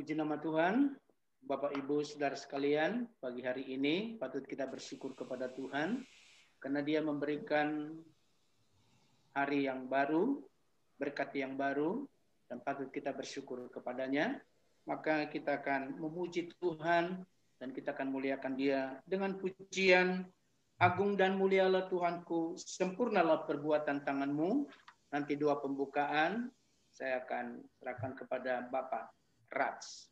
Puji nama Tuhan, Bapak Ibu Saudara sekalian, pagi hari ini patut kita bersyukur kepada Tuhan karena Dia memberikan hari yang baru, berkat yang baru, dan patut kita bersyukur kepadanya. Maka kita akan memuji Tuhan dan kita akan muliakan Dia dengan pujian, agung dan mulialah Tuhanku, sempurnalah perbuatan tanganmu. Nanti doa pembukaan saya akan serahkan kepada Bapak Rats.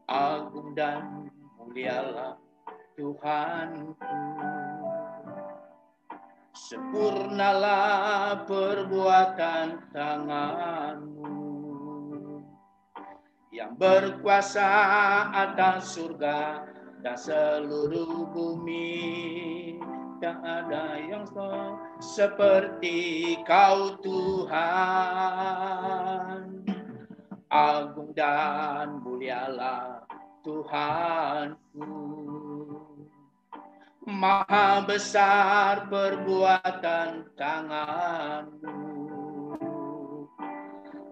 Agung dan mulialah Tuhanku, sempurnalah perbuatan tanganmu, yang berkuasa atas surga dan seluruh bumi. Tak ada yang seperti Kau Tuhan. Agung dan mulialah Tuhanku, maha besar perbuatan tanganmu.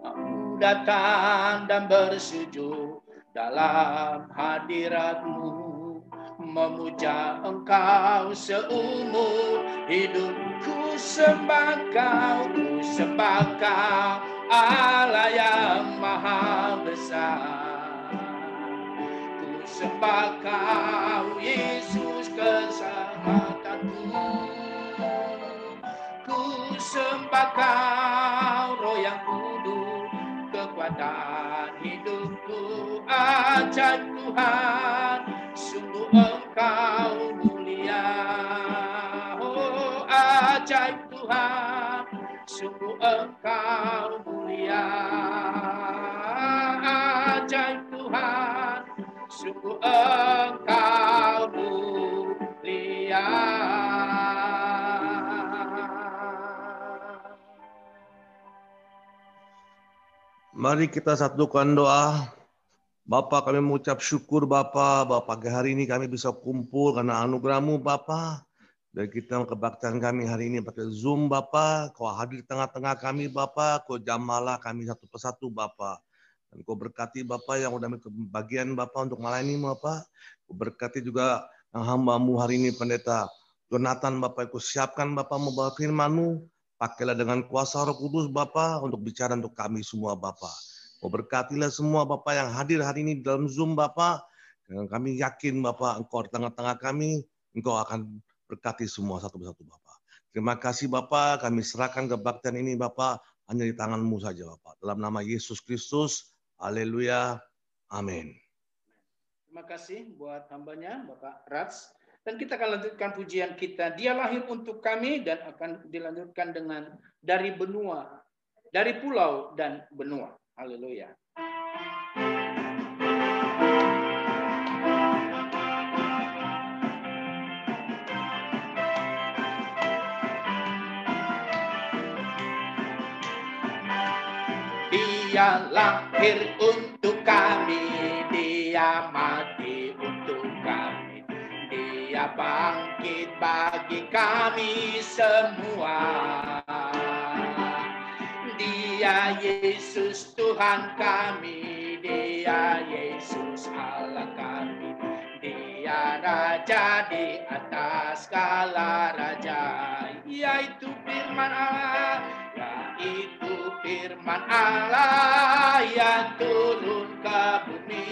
Aku datang dan bersujud dalam hadiratmu, memuja Engkau seumur hidupku. Sembah Kau, ku sembah Kau, Allah yang maha besar. Ku sembah Kau, Yesus keselamatanku. Ku sembah Kau, Roh yang kudus, kekuatan hidupku. Ajaib Tuhan, sungguh Engkau mulia. Oh, ajaib Tuhan, sungguh Engkau mulia. Ajaib Tuhan, sungguh Engkau mulia. Mari kita satukan doa. Bapa, kami mengucap syukur Bapa, pagi hari ini kami bisa kumpul karena anugerah-Mu Bapa. Dan kita kebaktian kami hari ini pakai Zoom Bapa. Kau hadir di tengah-tengah kami Bapa, Kau jamalah kami satu persatu Bapa. Dan Kau berkati Bapa yang udah bagian Bapa untuk melayani Bapa. Kau berkati juga yang hamba-Mu hari ini Pendeta Jonathan Bapa. Kau siapkan Bapa membawa firman-Mu. Pakailah dengan kuasa Roh Kudus Bapa untuk bicara untuk kami semua Bapa. Kau berkatilah semua Bapa yang hadir hari ini dalam Zoom Bapa. Dan kami yakin Bapa Engkau di tengah-tengah kami, Engkau akan berkati semua satu persatu Bapa. Terima kasih Bapa, kami serahkan kebaktian ini Bapa hanya di tangan-Mu saja Bapa. Dalam nama Yesus Kristus, haleluya, amin. Terima kasih buat hambanya Bapak Rats. Dan kita akan lanjutkan pujian kita. Dia lahir untuk kami dan akan dilanjutkan dengan dari benua, dari pulau dan benua. Haleluya. Dia lahir untuk kami, Dia mati untuk kami, Dia bangkit bagi kami semua. Dia Yesus Tuhan kami, Dia Yesus Allah kami, Dia Raja di atas segala raja, yaitu firman Allah, yaitu firman Allah yang turun ke bumi,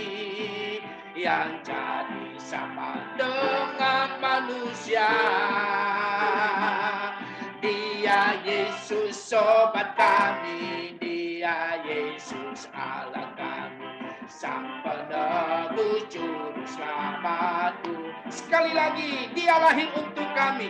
yang jadi sama dengan manusia. Dia Yesus sobat kami, Dia Yesus Allah kami, Sang Penebus Juru Selamatku. Sekali lagi, Dia lahir untuk kami,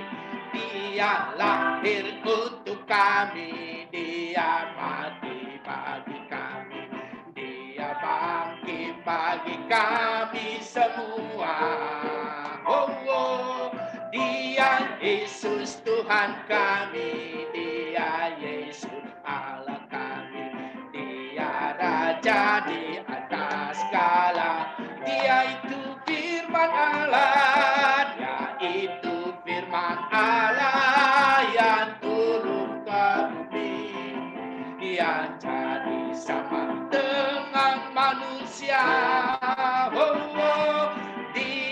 Dia lahir untuk kami, Dia mati bagi kami, Dia bangkit bagi kami semua. Oh, oh. Dia Yesus Tuhan kami, Dia Yesus Allah kami.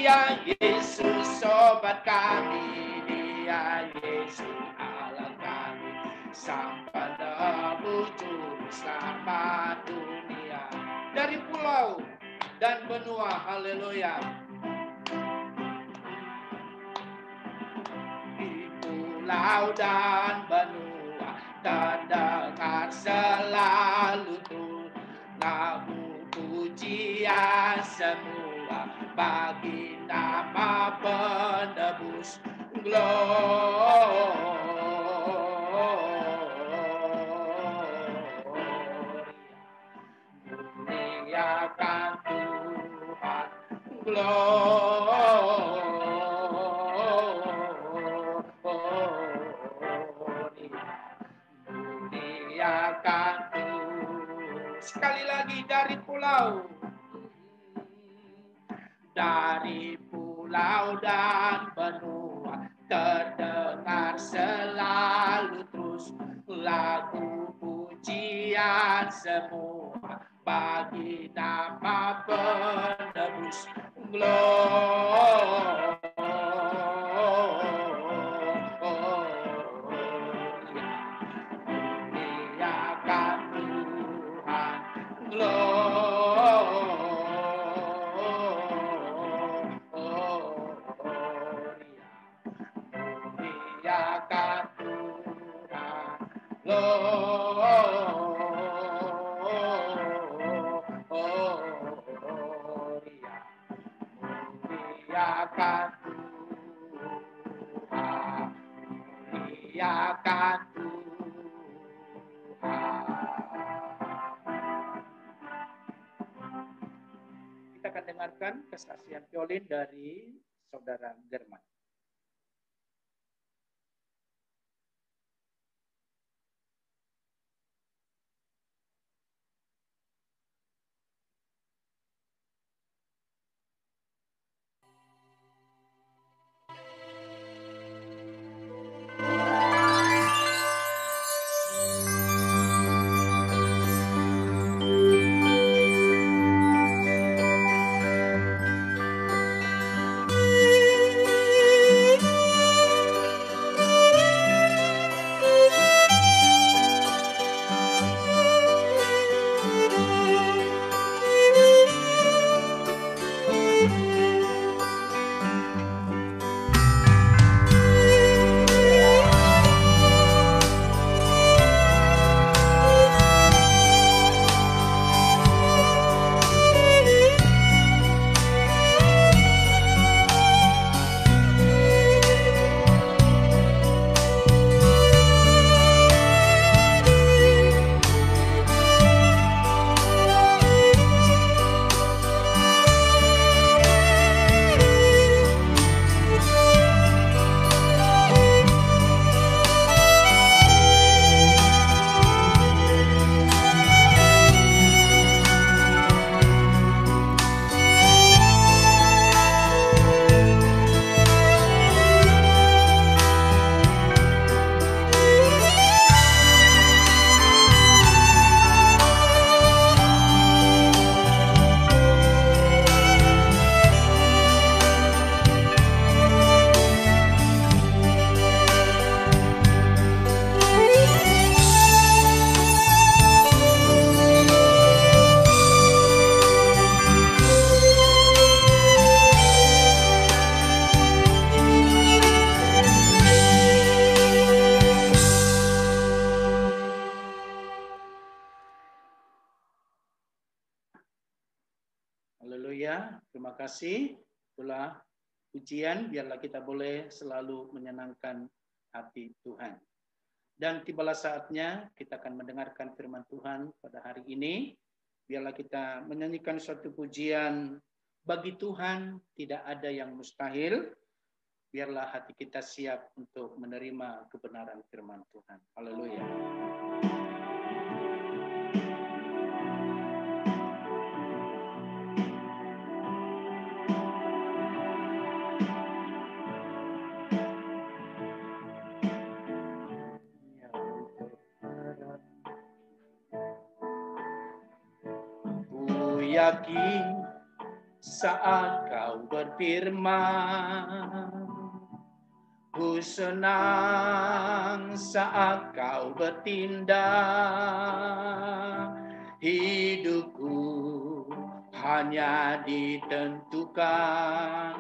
Dia Yesus sobat kami, Dia Yesus Allah kami, Sang penebus juru selamat dunia. Dari pulau dan benua, haleluya. Di pulau dan benua terdengar selalu tuh lagu pujian semua bagi nama penebus. Muliakan Tuhan, muliakan Tuhan. Sekali lagi dari pulau dan benua terdengar selalu terus lagu pujian semua bagi nama penebus. Muliakan Tuhan, muliakan Tuhan, muliakan Tuhan, muliakan Tuhan. Kita akan dengarkan kesaksian violin dari saudara German. Haleluya, terima kasih. Itulah pujian, biarlah kita boleh selalu menyenangkan hati Tuhan. Dan tibalah saatnya kita akan mendengarkan firman Tuhan pada hari ini. Biarlah kita menyanyikan suatu pujian, bagi Tuhan tidak ada yang mustahil. Biarlah hati kita siap untuk menerima kebenaran firman Tuhan. Haleluya. Yakin saat kau berfirman. Ku senang saat kau bertindak. Hidupku hanya ditentukan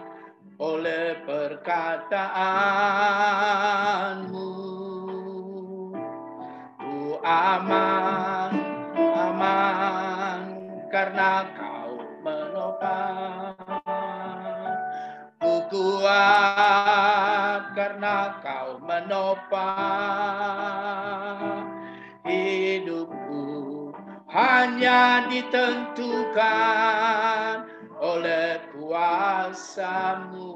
oleh perkataanmu. Ku aman, aman karena kau menopang. Ku kuat karena kau menopang. Hidupku hanya ditentukan oleh kuasa-Mu.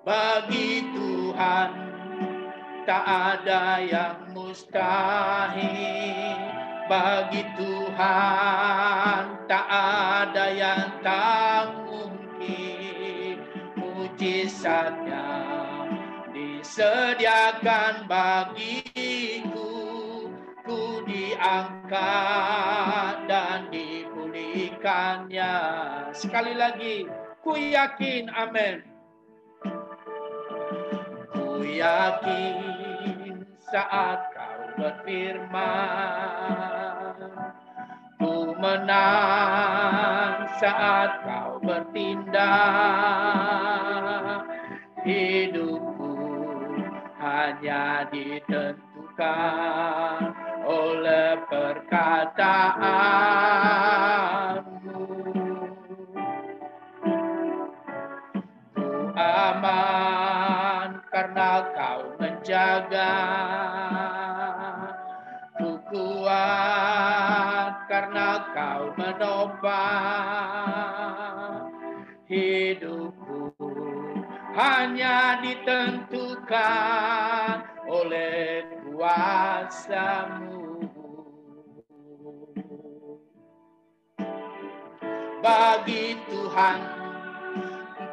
Bagi Tuhan tak ada yang mustahil. Bagi Tuhan tak ada yang tak mungkin. Mujizatnya disediakan bagiku. Ku diangkat dan dipulihkannya. Sekali lagi, ku yakin, amin. Ku yakin saat kau berfirman. Ku menang saat kau bertindak. Hidupku hanya ditentukan oleh perkataanmu. Ku aman karena kau menjaga. Ku kuat karena kau menopang. Hidupku hanya ditentukan oleh kuasa-Mu. Bagi Tuhan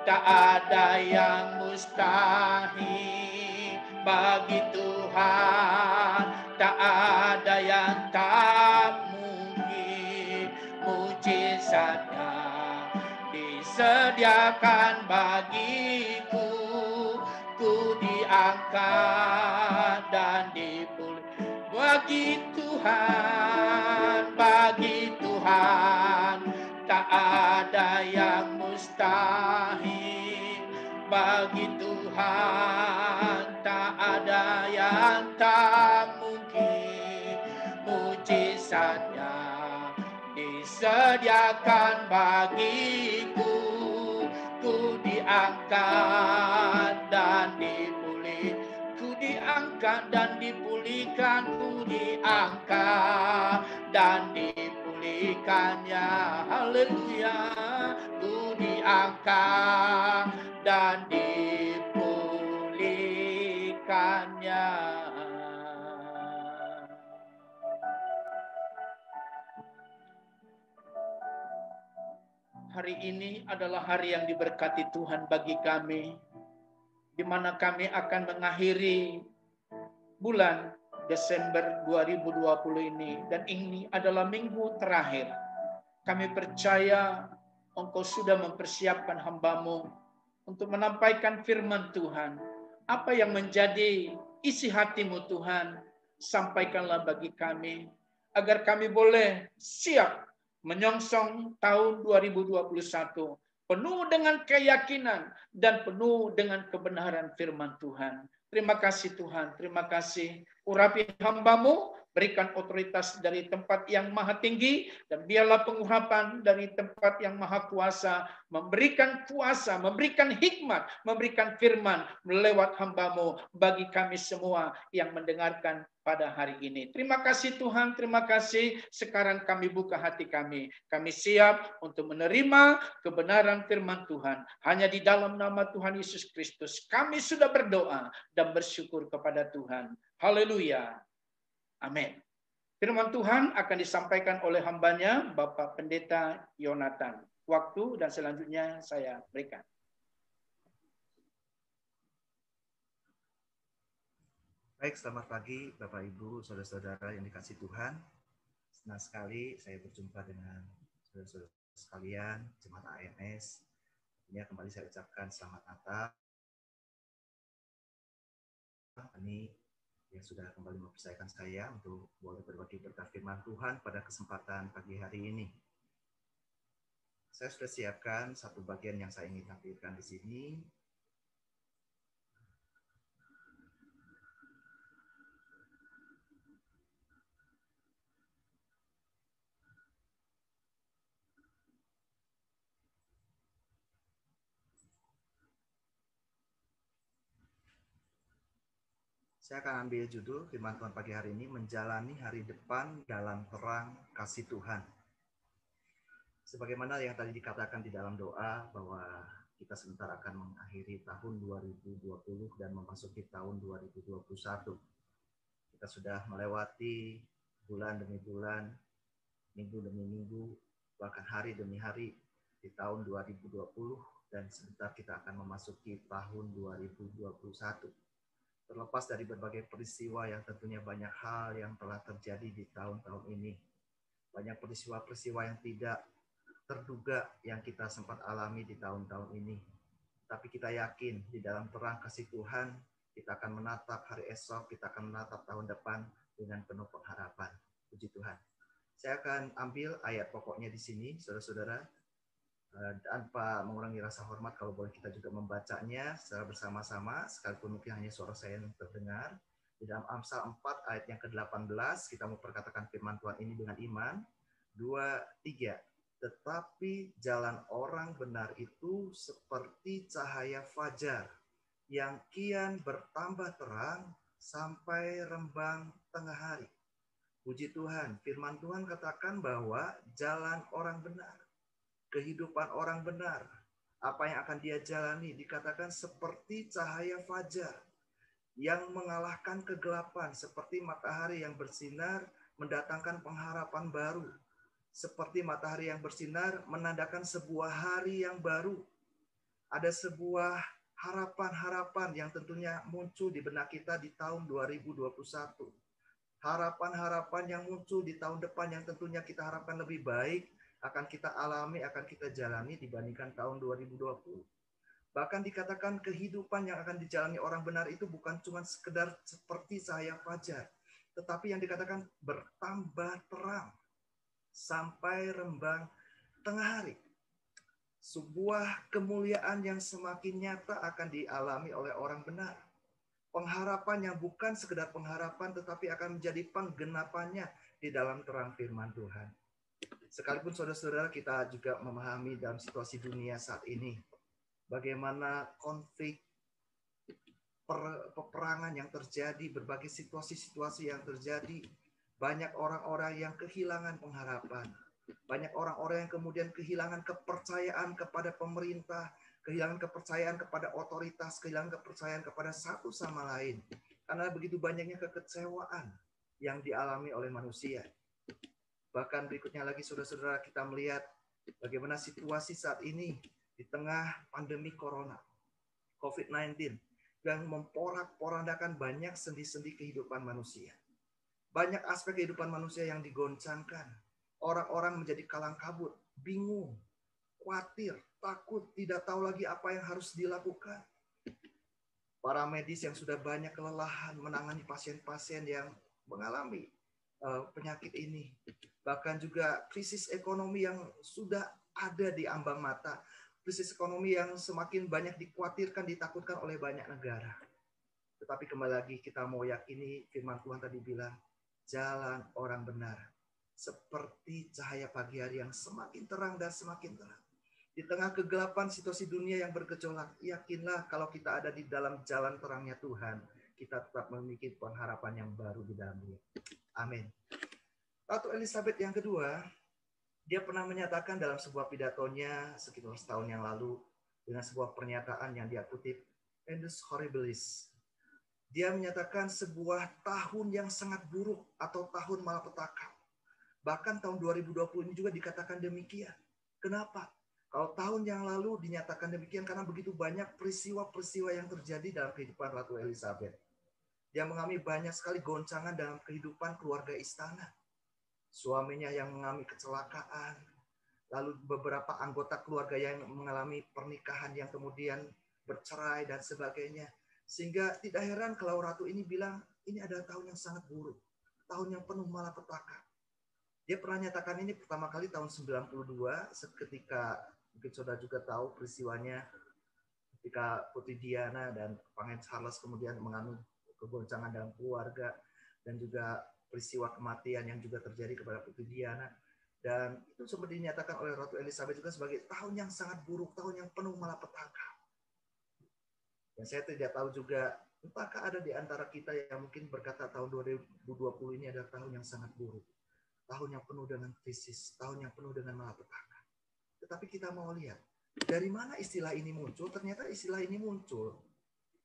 tak ada yang mustahil. Bagi Tuhan tak ada yang tak mungkin. Mujizatnya disediakan bagiku. Ku diangkat dan dipulihkan. Bagi Tuhan tak ada yang mustahil. Bagi Tuhan tak ada yang tak mungkin. Mujizatnya disediakan bagiku. Ku diangkat dan dipulih. Ku diangkat dan dipulihkan. Ku diangkat dan dipulihkannya. Haleluya. Ku diangkat dan dipulihkannya. Hari ini adalah hari yang diberkati Tuhan bagi kami, di mana kami akan mengakhiri bulan Desember 2020 ini, dan ini adalah minggu terakhir. Kami percaya Engkau sudah mempersiapkan hamba-Mu untuk menampaikan firman Tuhan. Apa yang menjadi isi hati-Mu Tuhan, sampaikanlah bagi kami, agar kami boleh siap menyongsong tahun 2021 penuh dengan keyakinan dan penuh dengan kebenaran firman Tuhan. Terima kasih Tuhan, terima kasih. Urapi hamba-Mu, berikan otoritas dari tempat yang maha tinggi, dan biarlah pengurapan dari tempat yang maha kuasa, memberikan kuasa, memberikan hikmat, memberikan firman lewat hamba-Mu bagi kami semua yang mendengarkan pada hari ini. Terima kasih Tuhan, terima kasih. Sekarang kami buka hati kami. Kami siap untuk menerima kebenaran firman Tuhan. Hanya di dalam nama Tuhan Yesus Kristus kami sudah berdoa dan bersyukur kepada Tuhan. Haleluya. Amin. Firman Tuhan akan disampaikan oleh hambanya, Bapak Pendeta Yonatan. Waktu dan selanjutnya saya berikan. Baik, selamat pagi Bapak Ibu, Saudara-saudara yang dikasihi Tuhan. Senang sekali saya berjumpa dengan saudara-saudara sekalian, jemaat AMS. Ini kembali saya ucapkan selamat Natal. Ini yang sudah kembali mempercayakan saya untuk boleh berbagi berkat firman Tuhan pada kesempatan pagi hari ini. Saya sudah siapkan satu bagian yang saya ingin tampilkan di sini. Saya akan ambil judul firman Tuhan pagi hari ini, menjalani hari depan dalam terang kasih Tuhan. Sebagaimana yang tadi dikatakan di dalam doa bahwa kita sebentar akan mengakhiri tahun 2020 dan memasuki tahun 2021. Kita sudah melewati bulan demi bulan, minggu demi minggu, bahkan hari demi hari di tahun 2020 dan sebentar kita akan memasuki tahun 2021. Terlepas dari berbagai peristiwa yang tentunya banyak hal yang telah terjadi di tahun-tahun ini. Banyak peristiwa-peristiwa yang tidak terduga yang kita sempat alami di tahun-tahun ini. Tapi kita yakin di dalam terang kasih Tuhan, kita akan menatap hari esok, kita akan menatap tahun depan dengan penuh pengharapan. Puji Tuhan. Saya akan ambil ayat pokoknya di sini, saudara-saudara. Tanpa mengurangi rasa hormat, kalau boleh kita juga membacanya secara bersama-sama, sekalipun mungkin hanya suara saya yang terdengar. Di dalam Amsal 4 ayat yang ke-18, kita mau perkatakan firman Tuhan ini dengan iman. 2, 3. Tetapi jalan orang benar itu seperti cahaya fajar, yang kian bertambah terang sampai rembang tengah hari. Puji Tuhan, firman Tuhan katakan bahwa jalan orang benar, kehidupan orang benar, apa yang akan dia jalani dikatakan seperti cahaya fajar yang mengalahkan kegelapan, seperti matahari yang bersinar mendatangkan pengharapan baru, seperti matahari yang bersinar menandakan sebuah hari yang baru. Ada sebuah harapan-harapan yang tentunya muncul di benak kita di tahun 2021. Harapan-harapan yang muncul di tahun depan yang tentunya kita harapkan lebih baik, akan kita alami, akan kita jalani dibandingkan tahun 2020. Bahkan dikatakan kehidupan yang akan dijalani orang benar itu bukan cuma sekedar seperti cahaya fajar, tetapi yang dikatakan bertambah terang sampai rembang tengah hari. Sebuah kemuliaan yang semakin nyata akan dialami oleh orang benar. Pengharapan yang bukan sekedar pengharapan, tetapi akan menjadi penggenapannya di dalam terang firman Tuhan. Sekalipun saudara-saudara kita juga memahami dalam situasi dunia saat ini, bagaimana konflik, peperangan yang terjadi, berbagai situasi-situasi yang terjadi, banyak orang-orang yang kehilangan pengharapan, banyak orang-orang yang kemudian kehilangan kepercayaan kepada pemerintah, kehilangan kepercayaan kepada otoritas, kehilangan kepercayaan kepada satu sama lain, karena begitu banyaknya kekecewaan yang dialami oleh manusia. Bahkan berikutnya lagi saudara-saudara kita melihat bagaimana situasi saat ini di tengah pandemi corona, COVID-19, yang memporak-porandakan banyak sendi-sendi kehidupan manusia. Banyak aspek kehidupan manusia yang digoncangkan. Orang-orang menjadi kalang kabut, bingung, khawatir, takut, tidak tahu lagi apa yang harus dilakukan. Para medis yang sudah banyak kelelahan menangani pasien-pasien yang mengalami penyakit ini. Bahkan juga krisis ekonomi yang sudah ada di ambang mata. Krisis ekonomi yang semakin banyak dikhawatirkan, ditakutkan oleh banyak negara. Tetapi kembali lagi kita mau yakini firman Tuhan tadi bilang, jalan orang benar seperti cahaya pagi hari yang semakin terang dan semakin terang. Di tengah kegelapan situasi dunia yang bergejolak, yakinlah kalau kita ada di dalam jalan terangnya Tuhan, kita tetap memiliki pengharapan yang baru di dalam Dia. Amin. Ratu Elizabeth yang kedua, dia pernah menyatakan dalam sebuah pidatonya sekitar setahun yang lalu dengan sebuah pernyataan yang dia kutip, Endus Horribilis. Dia menyatakan sebuah tahun yang sangat buruk atau tahun malapetaka. Bahkan tahun 2020 ini juga dikatakan demikian. Kenapa? Kalau tahun yang lalu dinyatakan demikian karena begitu banyak peristiwa-peristiwa yang terjadi dalam kehidupan Ratu Elizabeth. Dia mengalami banyak sekali goncangan dalam kehidupan keluarga istana. suaminya yang mengalami kecelakaan, lalu beberapa anggota keluarga yang mengalami pernikahan yang kemudian bercerai dan sebagainya. Sehingga tidak heran kalau ratu ini bilang, ini adalah tahun yang sangat buruk, tahun yang penuh malapetaka. Dia pernah nyatakan ini pertama kali tahun 92, ketika mungkin saudara juga tahu peristiwanya ketika Putri Diana dan Pangeran Charles kemudian mengalami kegoncangan dalam keluarga, dan juga peristiwa kematian yang juga terjadi kepada Putri Diana. Dan itu sempat dinyatakan oleh Ratu Elizabeth juga sebagai tahun yang sangat buruk, tahun yang penuh malapetaka. Dan saya tidak tahu juga, apakah ada di antara kita yang mungkin berkata tahun 2020 ini adalah tahun yang sangat buruk, tahun yang penuh dengan krisis, tahun yang penuh dengan malapetaka. Tetapi kita mau lihat, dari mana istilah ini muncul? Ternyata istilah ini muncul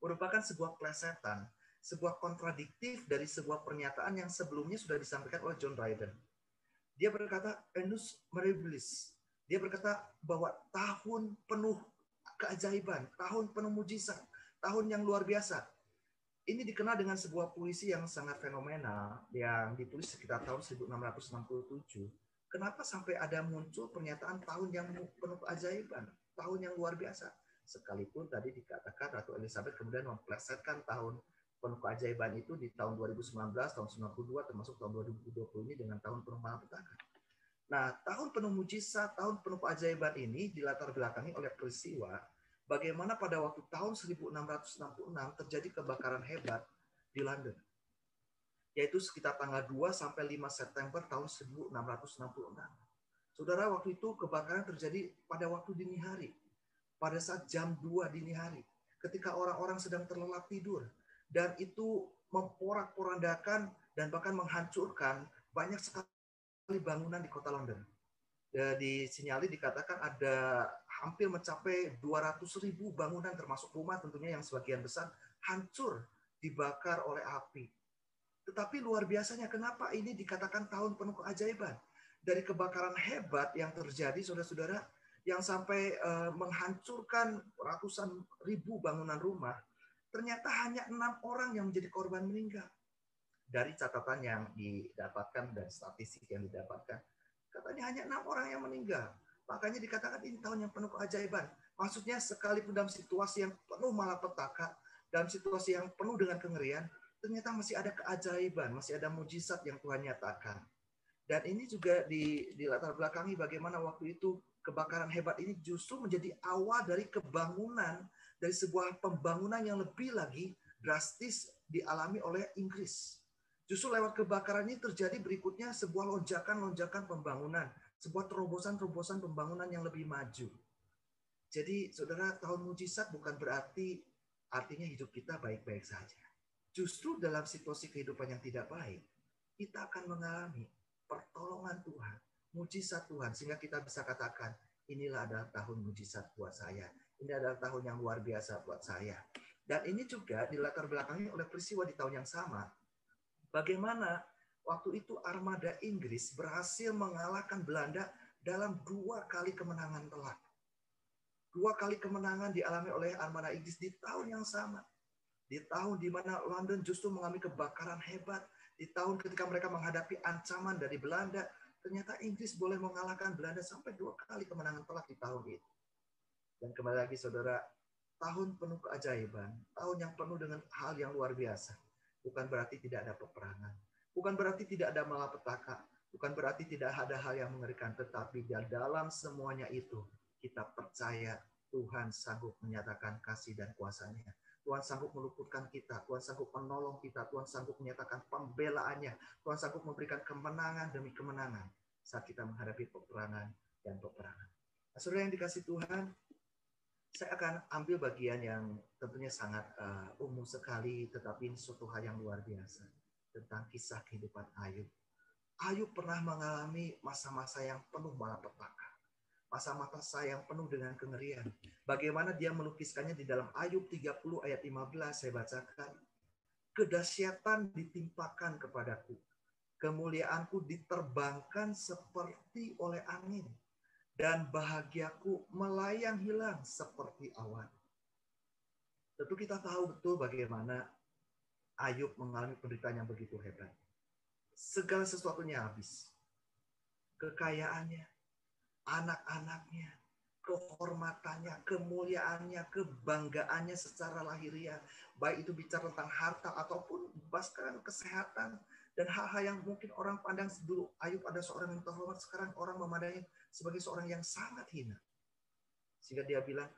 merupakan sebuah plesetan, sebuah kontradiktif dari sebuah pernyataan yang sebelumnya sudah disampaikan oleh John Dryden. Dia berkata, Annus Mirabilis. Dia berkata bahwa tahun penuh keajaiban, tahun penuh mujizat, tahun yang luar biasa. Ini dikenal dengan sebuah puisi yang sangat fenomenal yang ditulis sekitar tahun 1667. Kenapa sampai ada muncul pernyataan tahun yang penuh keajaiban, tahun yang luar biasa? Sekalipun tadi dikatakan Ratu Elizabeth kemudian memplesetkan tahun penuh keajaiban itu di tahun 2019, tahun 92, termasuk tahun 2020 ini dengan tahun penuh malapetaka. Nah, tahun penuh mujizat, tahun penuh keajaiban ini dilatar belakangi oleh peristiwa bagaimana pada waktu tahun 1666 terjadi kebakaran hebat di London. Yaitu sekitar tanggal 2 sampai 5 September tahun 1666. Saudara, waktu itu kebakaran terjadi pada waktu dini hari. Pada saat jam 2 dini hari. Ketika orang-orang sedang terlelap tidur. Dan itu memporak-porandakan dan bahkan menghancurkan banyak sekali bangunan di kota London. Disinyali dikatakan ada hampir mencapai 200.000 bangunan termasuk rumah tentunya yang sebagian besar hancur dibakar oleh api. Tetapi luar biasanya kenapa ini dikatakan tahun penuh keajaiban? Dari kebakaran hebat yang terjadi saudara-saudara yang sampai menghancurkan ratusan ribu bangunan rumah, ternyata hanya 6 orang yang menjadi korban meninggal. Dari catatan yang didapatkan dan statistik yang didapatkan, katanya hanya 6 orang yang meninggal. Makanya dikatakan ini tahun yang penuh keajaiban. Maksudnya sekalipun dalam situasi yang penuh malapetaka, dalam situasi yang penuh dengan kengerian, ternyata masih ada keajaiban, masih ada mujizat yang Tuhan nyatakan. Dan ini juga di latar belakangi bagaimana waktu itu kebakaran hebat ini justru menjadi awal dari kebangunan, dari sebuah pembangunan yang lebih lagi drastis dialami oleh Inggris. Justru lewat kebakaran ini terjadi berikutnya sebuah lonjakan-lonjakan pembangunan, sebuah terobosan-terobosan pembangunan yang lebih maju. Jadi saudara, tahun mujizat bukan berarti artinya hidup kita baik-baik saja. Justru dalam situasi kehidupan yang tidak baik, kita akan mengalami pertolongan Tuhan, mujizat Tuhan, sehingga kita bisa katakan, inilah adalah tahun mujizat buat saya. Ini adalah tahun yang luar biasa buat saya. Dan ini juga dilatar belakangi oleh peristiwa di tahun yang sama. Bagaimana waktu itu armada Inggris berhasil mengalahkan Belanda dalam 2 kali kemenangan telak. 2 kali kemenangan dialami oleh armada Inggris di tahun yang sama. Di tahun di mana London justru mengalami kebakaran hebat. Di tahun ketika mereka menghadapi ancaman dari Belanda, ternyata Inggris boleh mengalahkan Belanda sampai 2 kali kemenangan telak di tahun itu. Dan kembali lagi saudara, tahun penuh keajaiban, tahun yang penuh dengan hal yang luar biasa. Bukan berarti tidak ada peperangan. Bukan berarti tidak ada malapetaka. Bukan berarti tidak ada hal yang mengerikan. Tetapi dalam semuanya itu, kita percaya Tuhan sanggup menyatakan kasih dan kuasa-Nya. Tuhan sanggup meluputkan kita, Tuhan sanggup menolong kita, Tuhan sanggup menyatakan pembelaannya, Tuhan sanggup memberikan kemenangan demi kemenangan saat kita menghadapi peperangan dan peperangan. Nah, saudara yang dikasih Tuhan, saya akan ambil bagian yang tentunya sangat umum sekali, tetapi ini suatu hal yang luar biasa tentang kisah kehidupan Ayub. Ayub pernah mengalami masa-masa yang penuh malapetaka. Masa-masa yang penuh dengan kengerian. Bagaimana dia melukiskannya di dalam Ayub 30 ayat 15, saya bacakan. Kedahsyatan ditimpakan kepadaku. Kemuliaanku diterbangkan seperti oleh angin. Dan bahagiaku melayang hilang seperti awan. Tentu kita tahu betul bagaimana Ayub mengalami penderitaan yang begitu hebat. Segala sesuatunya habis. kekayaannya, anak-anaknya, kehormatannya, kemuliaannya, kebanggaannya secara lahiriah. Baik itu bicara tentang harta ataupun bahkan kesehatan dan hal-hal yang mungkin orang pandang dulu Ayub ada seorang yang terhormat, sekarang orang memandangnya sebagai seorang yang sangat hina. Sehingga dia bilang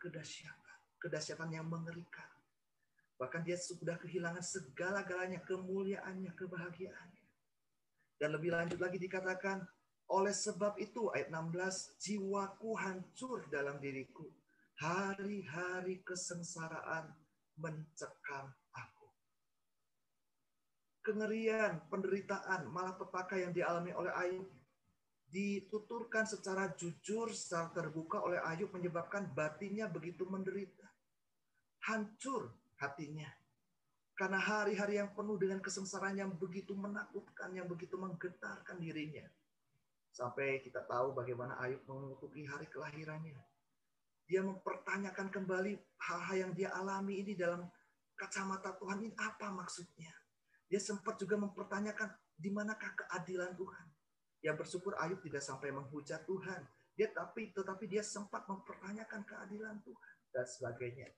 kedahsyatan yang mengerikan. Bahkan dia sudah kehilangan segala-galanya, kemuliaannya, kebahagiaannya. Dan lebih lanjut lagi dikatakan, oleh sebab itu, ayat 16, jiwaku hancur dalam diriku. Hari-hari kesengsaraan mencekam aku. Kengerian, penderitaan, malapetaka yang dialami oleh Ayub dituturkan secara jujur, secara terbuka oleh Ayub menyebabkan batinnya begitu menderita. Hancur hatinya. Karena hari-hari yang penuh dengan kesengsaraan yang begitu menakutkan, yang begitu menggetarkan dirinya. Sampai kita tahu bagaimana Ayub mengutuki hari kelahirannya. Dia mempertanyakan kembali hal-hal yang dia alami ini dalam kacamata Tuhan, ini apa maksudnya. Dia sempat juga mempertanyakan di manakah keadilan Tuhan. Yang bersyukur Ayub tidak sampai menghujat Tuhan. Tetapi dia sempat mempertanyakan keadilan Tuhan dan sebagainya.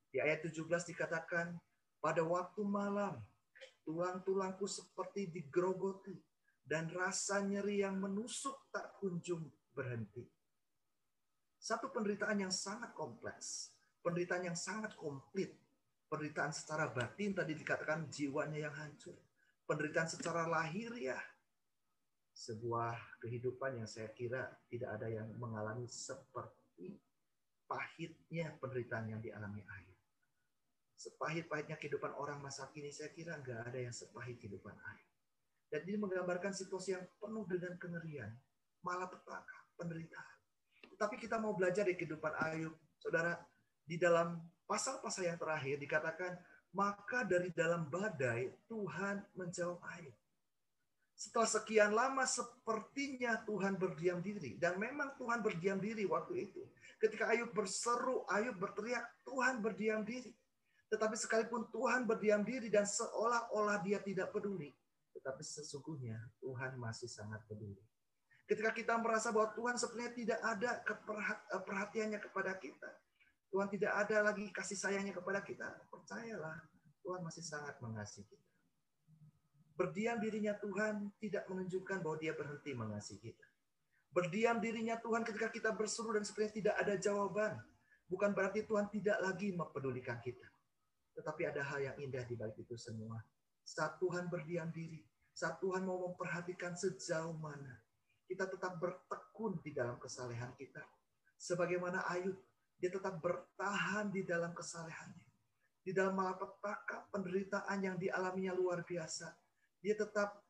Di ayat 17 dikatakan, pada waktu malam tulang-tulangku seperti digerogoti dan rasa nyeri yang menusuk tak kunjung berhenti. Satu penderitaan yang sangat kompleks, penderitaan yang sangat komplit, penderitaan secara batin tadi dikatakan jiwanya yang hancur, penderitaan secara lahiriah. Sebuah kehidupan yang saya kira tidak ada yang mengalami seperti pahitnya penderitaan yang dialami Ayub. Sepahit-pahitnya kehidupan orang masa kini, saya kira nggak ada yang sepahit kehidupan Ayub. Dan ini menggambarkan situasi yang penuh dengan kengerian, malapetaka, penderitaan. Tapi kita mau belajar di kehidupan Ayub, saudara, di dalam pasal-pasal yang terakhir dikatakan, maka dari dalam badai Tuhan menjawab Ayub. Setelah sekian lama sepertinya Tuhan berdiam diri. Dan memang Tuhan berdiam diri waktu itu. Ketika Ayub berseru, Ayub berteriak, Tuhan berdiam diri. Tetapi sekalipun Tuhan berdiam diri dan seolah-olah dia tidak peduli. Tetapi sesungguhnya Tuhan masih sangat peduli. Ketika kita merasa bahwa Tuhan sebenarnya tidak ada perhatiannya kepada kita. Tuhan tidak ada lagi kasih sayangnya kepada kita. Percayalah, Tuhan masih sangat mengasihi kita. Berdiam dirinya Tuhan tidak menunjukkan bahwa dia berhenti mengasihi kita. Berdiam dirinya Tuhan ketika kita berseru dan sebenarnya tidak ada jawaban. Bukan berarti Tuhan tidak lagi mempedulikan kita. Tetapi ada hal yang indah di balik itu semua. Saat Tuhan berdiam diri, saat Tuhan mau memperhatikan sejauh mana, kita tetap bertekun di dalam kesalehan kita. Sebagaimana Ayub, dia tetap bertahan di dalam kesalehannya. Di dalam malapetaka, penderitaan yang dialaminya luar biasa. Dia tetap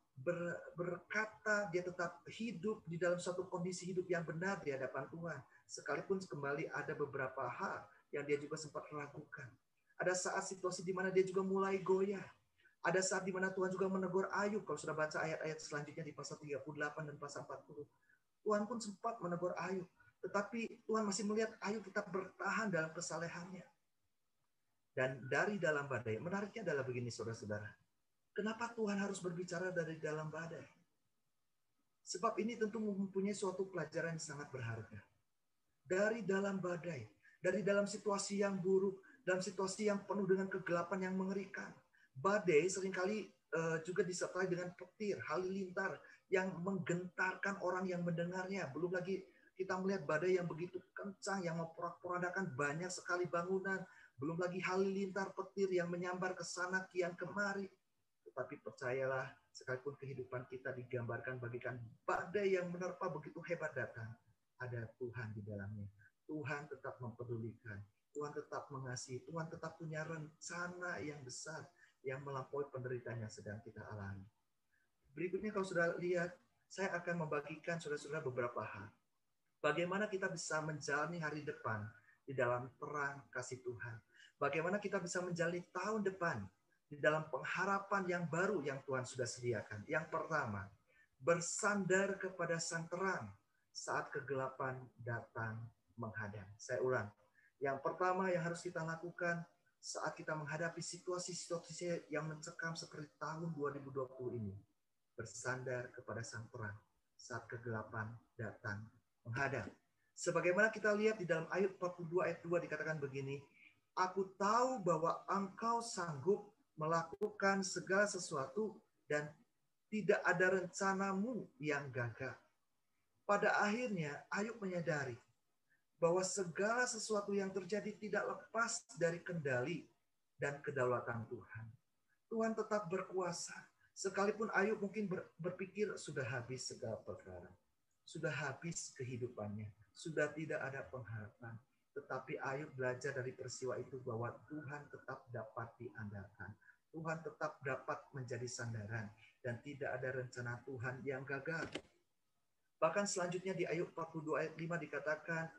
berkata, dia tetap hidup di dalam suatu kondisi hidup yang benar di hadapan Tuhan. Sekalipun kembali ada beberapa hal yang dia juga sempat ragukan. Ada saat situasi di mana dia juga mulai goyah. Ada saat di mana Tuhan juga menegur Ayub. Kalau sudah baca ayat-ayat selanjutnya di pasal 38 dan pasal 40. Tuhan pun sempat menegur Ayub. Tetapi Tuhan masih melihat Ayub tetap bertahan dalam kesalehannya. Dan dari dalam badai, menariknya adalah begini saudara-saudara. Kenapa Tuhan harus berbicara dari dalam badai? Sebab ini tentu mempunyai suatu pelajaran yang sangat berharga. Dari dalam badai, dari dalam situasi yang buruk, dalam situasi yang penuh dengan kegelapan yang mengerikan. Badai seringkali juga disertai dengan petir, halilintar yang menggentarkan orang yang mendengarnya. Belum lagi kita melihat badai yang begitu kencang, yang memporak-porandakan banyak sekali bangunan. Belum lagi halilintar petir yang menyambar ke sana kian kemari. Tetapi percayalah, sekalipun kehidupan kita digambarkan bagaikan badai yang menerpa begitu hebat datang, ada Tuhan di dalamnya. Tuhan tetap mempedulikan, Tuhan tetap mengasihi, Tuhan tetap punya rencana yang besar yang melampaui penderitaan yang sedang kita alami. Berikutnya kalau sudah lihat, saya akan membagikan saudara-saudara beberapa hal. Bagaimana kita bisa menjalani hari depan di dalam terang kasih Tuhan. Bagaimana kita bisa menjalani tahun depan di dalam pengharapan yang baru yang Tuhan sudah sediakan. Yang pertama, bersandar kepada sang terang saat kegelapan datang menghadang. Saya ulang. Yang pertama yang harus kita lakukan saat kita menghadapi situasi-situasi yang mencekam seperti tahun 2020 ini. Bersandar kepada sang terang. saat kegelapan datang menghadap. Sebagaimana kita lihat di dalam Ayub 42 ayat 2 dikatakan begini, aku tahu bahwa engkau sanggup melakukan segala sesuatu dan tidak ada rencanamu yang gagal. Pada akhirnya Ayub menyadari bahwa segala sesuatu yang terjadi tidak lepas dari kendali dan kedaulatan Tuhan. Tuhan tetap berkuasa. Sekalipun Ayub mungkin berpikir sudah habis segala perkara. Sudah habis kehidupannya. Sudah tidak ada pengharapan. Tetapi Ayub belajar dari peristiwa itu bahwa Tuhan tetap dapat diandalkan. Tuhan tetap dapat menjadi sandaran. Dan tidak ada rencana Tuhan yang gagal. Bahkan selanjutnya di Ayub 42 ayat 5 dikatakan,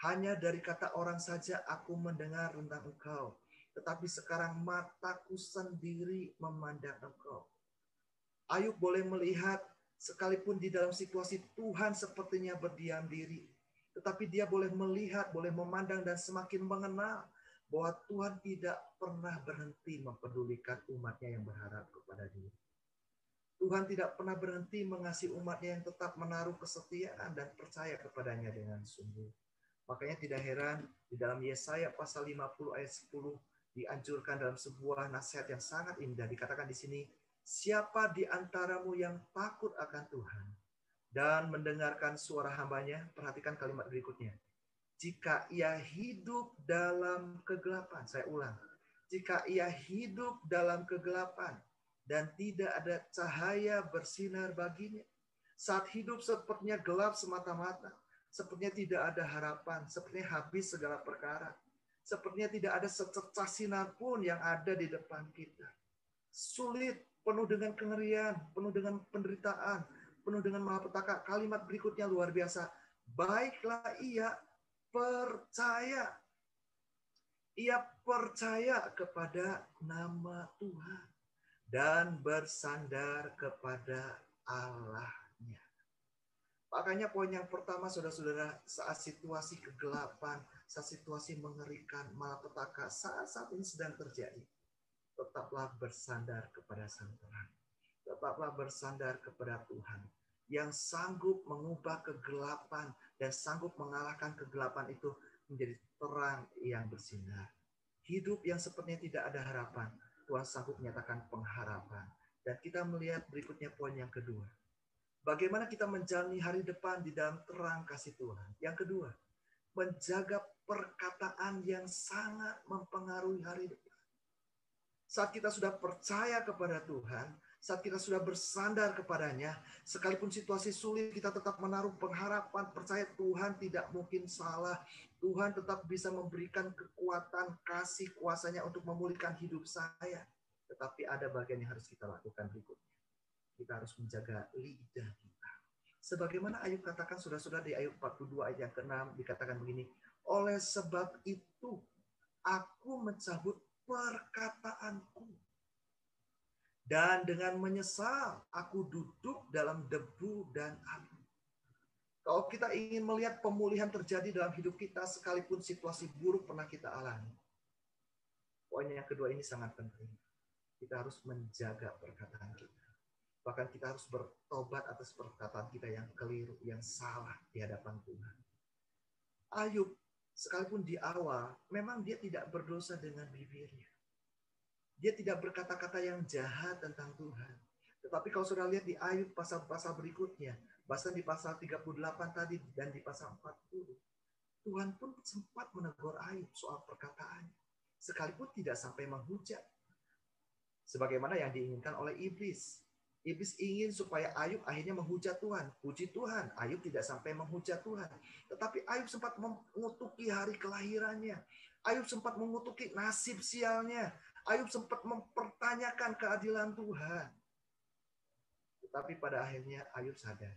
hanya dari kata orang saja aku mendengar tentang engkau. Tetapi sekarang mataku sendiri memandang engkau. Ayub boleh melihat sekalipun di dalam situasi Tuhan sepertinya berdiam diri. Tetapi dia boleh melihat, boleh memandang dan semakin mengenal bahwa Tuhan tidak pernah berhenti mempedulikan umatnya yang berharap kepada dia. Tuhan tidak pernah berhenti mengasihi umatnya yang tetap menaruh kesetiaan dan percaya kepadanya dengan sungguh. Makanya tidak heran di dalam Yesaya pasal 50 ayat 10 dianjurkan dalam sebuah nasihat yang sangat indah. Dikatakan di sini, siapa di antaramu yang takut akan Tuhan dan mendengarkan suara hambanya? Perhatikan kalimat berikutnya. Jika ia hidup dalam kegelapan, saya ulang. Jika ia hidup dalam kegelapan dan tidak ada cahaya bersinar baginya. Saat hidup sepertinya gelap semata-mata. Sepertinya tidak ada harapan. Sepertinya habis segala perkara. Sepertinya tidak ada secercah sinar pun yang ada di depan kita. Sulit, penuh dengan kengerian, penuh dengan penderitaan, penuh dengan malapetaka. Kalimat berikutnya luar biasa. Baiklah ia percaya. Ia percaya kepada nama Tuhan. Dan bersandar kepada Allahnya. Makanya poin yang pertama, saudara-saudara, saat situasi kegelapan, saat situasi mengerikan, malapetaka, saat ini sedang terjadi, tetaplah bersandar kepada Sang Tuhan. Tetaplah bersandar kepada Tuhan yang sanggup mengubah kegelapan dan sanggup mengalahkan kegelapan itu menjadi terang yang bersinar. Hidup yang sepertinya tidak ada harapan, Tuhan sanggup menyatakan pengharapan. Dan kita melihat berikutnya poin yang kedua. Bagaimana kita menjalani hari depan di dalam terang kasih Tuhan. Yang kedua, menjaga perkataan yang sangat mempengaruhi hari depan. Saat kita sudah percaya kepada Tuhan, saat kita sudah bersandar kepadanya, sekalipun situasi sulit, kita tetap menaruh pengharapan, percaya Tuhan tidak mungkin salah. Tuhan tetap bisa memberikan kekuatan, kasih kuasanya untuk memulihkan hidup saya. Tetapi ada bagian yang harus kita lakukan berikutnya. Kita harus menjaga lidah kita. Sebagaimana Ayub katakan, saudara-saudara, di Ayub 42 ayat yang ke-6 dikatakan begini, oleh sebab itu aku mencabut perkataanku. Dan dengan menyesal, aku duduk dalam debu dan abu. Kalau kita ingin melihat pemulihan terjadi dalam hidup kita, sekalipun situasi buruk pernah kita alami. Poin yang kedua ini sangat penting. Kita harus menjaga perkataan kita. Bahkan kita harus bertobat atas perkataan kita yang keliru, yang salah di hadapan Tuhan. Ayub, sekalipun di awal, memang dia tidak berdosa dengan bibirnya. Dia tidak berkata-kata yang jahat tentang Tuhan. Tetapi kalau sudah lihat di Ayub pasal-pasal berikutnya, bahkan di pasal 38 tadi dan di pasal 40, Tuhan pun sempat menegur Ayub soal perkataannya. Sekalipun tidak sampai menghujat. Sebagaimana yang diinginkan oleh iblis. Iblis ingin supaya Ayub akhirnya menghujat Tuhan. Puji Tuhan, Ayub tidak sampai menghujat Tuhan. Tetapi Ayub sempat mengutuki hari kelahirannya. Ayub sempat mengutuki nasib sialnya. Ayub sempat mempertanyakan keadilan Tuhan. Tetapi pada akhirnya Ayub sadar.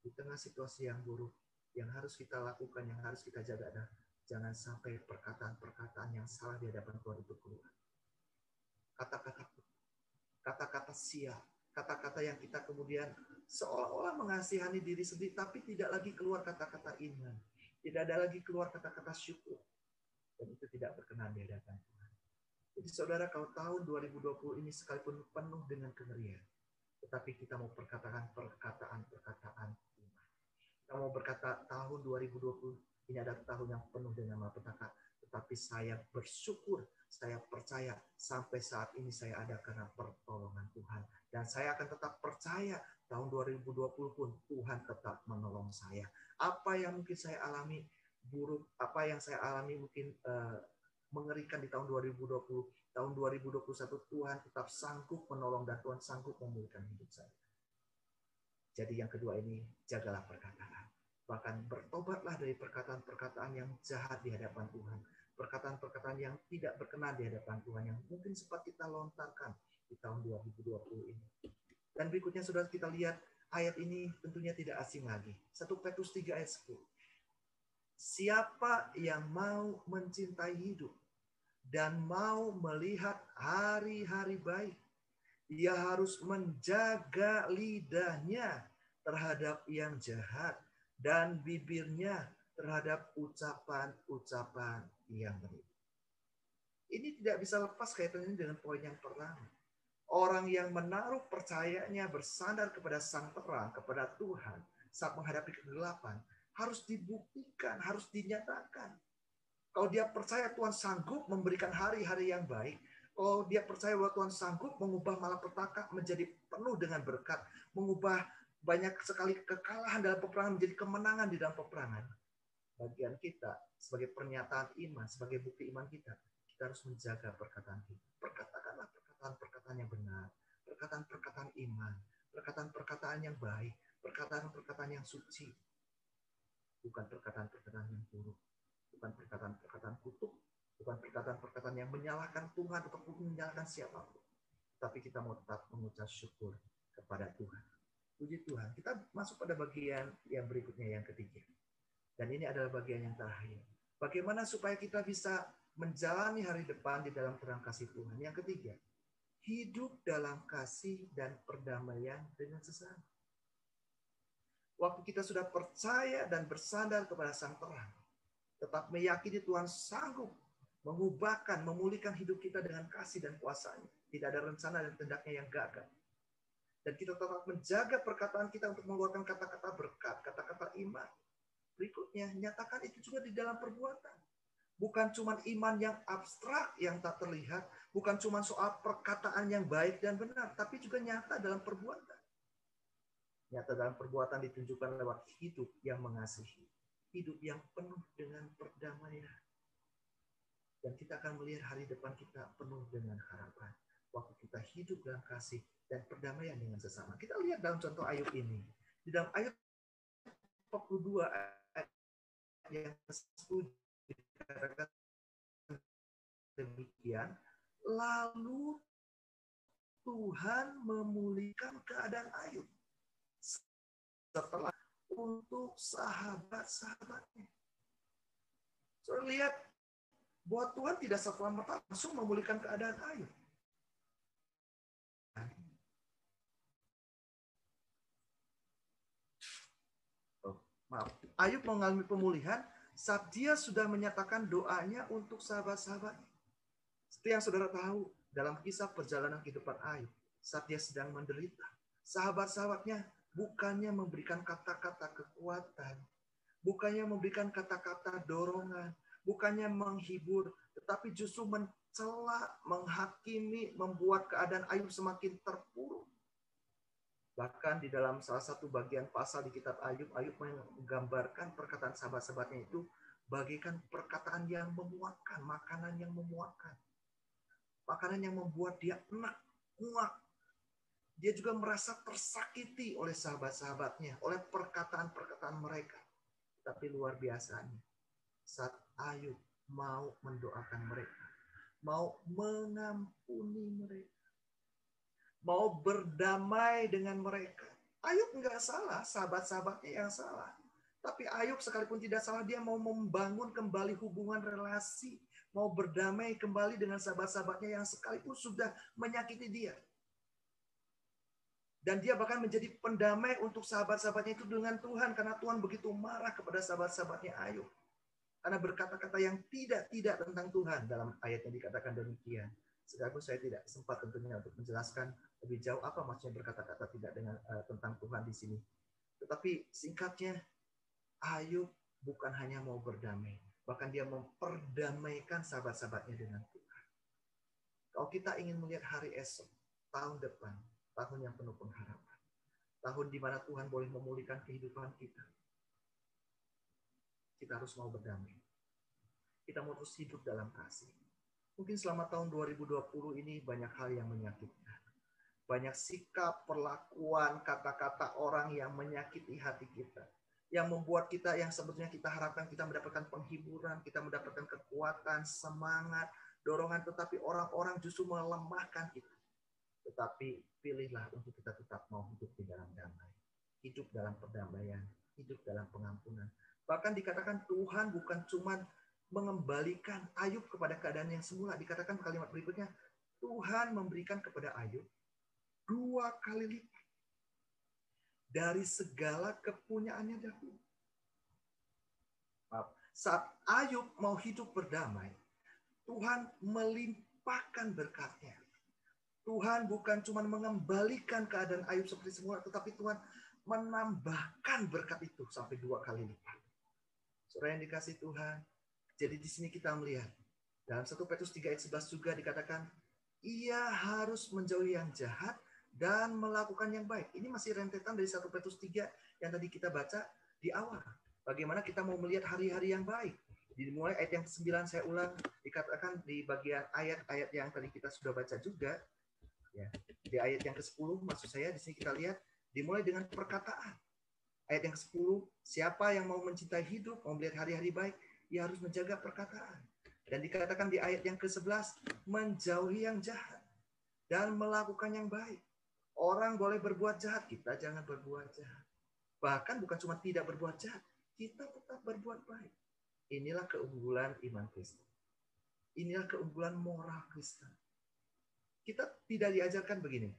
Di tengah situasi yang buruk, yang harus kita lakukan, yang harus kita jaga adalah jangan sampai perkataan-perkataan yang salah di hadapan Tuhan itu keluar. Kata-kata sial. Kata-kata yang kita kemudian seolah-olah mengasihani diri sendiri, tapi tidak lagi keluar kata-kata iman. Tidak ada lagi keluar kata-kata syukur. Dan itu tidak berkenan di hadapan Tuhan. Jadi saudara, kalau tahun 2020 ini sekalipun penuh dengan kengerian, tetapi kita mau perkatakan perkataan-perkataan mau berkata tahun 2020 ini adalah tahun yang penuh dengan malapetaka, tetapi saya bersyukur, saya percaya sampai saat ini saya ada karena pertolongan Tuhan. Dan saya akan tetap percaya tahun 2020 pun Tuhan tetap menolong saya. Apa yang mungkin saya alami buruk, apa yang saya alami mungkin mengerikan di tahun 2020, tahun 2021 Tuhan tetap sanggup menolong dan Tuhan sanggup memulihkan hidup saya. Jadi yang kedua ini, jagalah perkataan. Bahkan bertobatlah dari perkataan-perkataan yang jahat di hadapan Tuhan. Perkataan-perkataan yang tidak berkenan di hadapan Tuhan, yang mungkin sempat kita lontarkan di tahun 2020 ini. Dan berikutnya saudara kita lihat, ayat ini tentunya tidak asing lagi. 1 Petrus 3 ayat 10. Siapa yang mau mencintai hidup dan mau melihat hari-hari baik, dia harus menjaga lidahnya terhadap yang jahat dan bibirnya terhadap ucapan-ucapan yang baik. Ini tidak bisa lepas kaitannya dengan poin yang pertama. Orang yang menaruh percayanya bersandar kepada Sang Terang, kepada Tuhan saat menghadapi kegelapan, harus dibuktikan, harus dinyatakan. Kalau dia percaya Tuhan sanggup memberikan hari-hari yang baik, kalau dia percaya bahwa Tuhan sanggup mengubah malapetaka menjadi penuh dengan berkat, mengubah banyak sekali kekalahan dalam peperangan menjadi kemenangan di dalam peperangan. Bagian kita sebagai pernyataan iman, sebagai bukti iman kita harus menjaga perkataan kita. Perkatakanlah perkataan-perkataan yang benar, perkataan-perkataan iman, perkataan-perkataan yang baik, perkataan-perkataan yang suci. Bukan perkataan-perkataan yang buruk, bukan perkataan-perkataan kutuk, bukan perkataan-perkataan yang menyalahkan Tuhan ataupun menyalahkan siapapun. Tapi kita mau tetap mengucap syukur kepada Tuhan. Puji Tuhan. Kita masuk pada bagian yang berikutnya, yang ketiga. Dan ini adalah bagian yang terakhir. Bagaimana supaya kita bisa menjalani hari depan di dalam terang kasih Tuhan. Yang ketiga, hidup dalam kasih dan perdamaian dengan sesama. Waktu kita sudah percaya dan bersandar kepada Sang Terang, tetap meyakini Tuhan sanggup mengubahkan, memulihkan hidup kita dengan kasih dan kuasa-Nya. Tidak ada rencana dan tindaknya yang gagal. Dan kita tetap menjaga perkataan kita untuk mengeluarkan kata-kata berkat, kata-kata iman. Berikutnya, nyatakan itu juga di dalam perbuatan. Bukan cuma iman yang abstrak, yang tak terlihat. Bukan cuma soal perkataan yang baik dan benar, tapi juga nyata dalam perbuatan. Nyata dalam perbuatan ditunjukkan lewat hidup yang mengasihi. Hidup yang penuh dengan perdamaian. Dan kita akan melihat hari depan kita penuh dengan harapan. Waktu kita hidup dalam kasih dan perdamaian dengan sesama. Kita lihat dalam contoh Ayub ini. Di dalam Ayub 42 ayat yang 10 dikatakan demikian. Lalu Tuhan memulihkan keadaan Ayub. Setelah untuk sahabat-sahabatnya. So, lihat bahwa Tuhan tidak serta-merta langsung memulihkan keadaan Ayub. Ayub mengalami pemulihan saat dia sudah menyatakan doanya untuk sahabat-sahabatnya. Seperti yang saudara tahu dalam kisah perjalanan kehidupan Ayub, saat dia sedang menderita, sahabat-sahabatnya bukannya memberikan kata-kata kekuatan, bukannya memberikan kata-kata dorongan, bukannya menghibur, tetapi justru mencela, menghakimi, membuat keadaan Ayub semakin terpuruk. Bahkan di dalam salah satu bagian pasal di kitab Ayub, Ayub menggambarkan perkataan sahabat-sahabatnya itu bagaikan perkataan yang memuakkan, makanan yang memuakkan. Makanan yang membuat dia enak, muak. Dia juga merasa tersakiti oleh sahabat-sahabatnya, oleh perkataan-perkataan mereka. Tapi luar biasanya, saat Ayub mau mendoakan mereka, mau mengampuni mereka, mau berdamai dengan mereka. Ayub nggak salah, sahabat-sahabatnya yang salah. Tapi Ayub sekalipun tidak salah, dia mau membangun kembali hubungan relasi, mau berdamai kembali dengan sahabat-sahabatnya yang sekalipun sudah menyakiti dia. Dan dia bahkan menjadi pendamai untuk sahabat-sahabatnya itu dengan Tuhan, karena Tuhan begitu marah kepada sahabat-sahabatnya Ayub. Karena berkata-kata yang tidak tentang Tuhan, dalam ayatnya dikatakan demikian. Sekalipun saya tidak sempat tentunya untuk menjelaskan lebih jauh apa maksudnya berkata-kata tidak tentang Tuhan di sini. Tetapi singkatnya, Ayub bukan hanya mau berdamai, bahkan dia memperdamaikan sahabat-sahabatnya dengan Tuhan. Kalau kita ingin melihat hari esok, tahun depan, tahun yang penuh pengharapan, tahun di mana Tuhan boleh memulihkan kehidupan kita, kita harus mau berdamai. Kita mau terus hidup dalam kasih. Mungkin selama tahun 2020 ini banyak hal yang menyakitkan. Banyak sikap, perlakuan, kata-kata orang yang menyakiti hati kita. Yang membuat kita, yang sebetulnya kita harapkan kita mendapatkan penghiburan, kita mendapatkan kekuatan, semangat, dorongan. Tetapi orang-orang justru melemahkan kita. Tetapi pilihlah untuk kita tetap mau hidup di dalam damai. Hidup dalam perdamaian, hidup dalam pengampunan. Bahkan dikatakan Tuhan bukan cuma mengembalikan Ayub kepada keadaan yang semula. Dikatakan kalimat berikutnya, Tuhan memberikan kepada Ayub 2 kali lipat dari segala kepunyaannya dahulu. Saat Ayub mau hidup berdamai, Tuhan melimpahkan berkatnya. Tuhan bukan cuma mengembalikan keadaan Ayub seperti semula, tetapi Tuhan menambahkan berkat itu sampai 2 kali lipat. Saudara yang dikasih Tuhan, jadi di sini kita melihat dalam 1 Petrus 3 ayat 11 juga dikatakan, ia harus menjauhi yang jahat dan melakukan yang baik. Ini masih rentetan dari 1 Petrus 3 yang tadi kita baca di awal. Bagaimana kita mau melihat hari-hari yang baik. Dimulai ayat yang ke-9 saya ulang, dikatakan di bagian ayat-ayat yang tadi kita sudah baca juga. Ya, di ayat yang ke-10 maksud saya di sini kita lihat dimulai dengan perkataan. Ayat yang ke-10, siapa yang mau mencintai hidup, mau melihat hari-hari baik, ia harus menjaga perkataan. Dan dikatakan di ayat yang ke-11, menjauhi yang jahat dan melakukan yang baik. Orang boleh berbuat jahat, kita jangan berbuat jahat. Bahkan bukan cuma tidak berbuat jahat, kita tetap berbuat baik. Inilah keunggulan iman Kristen. Inilah keunggulan moral Kristen. Kita tidak diajarkan begini.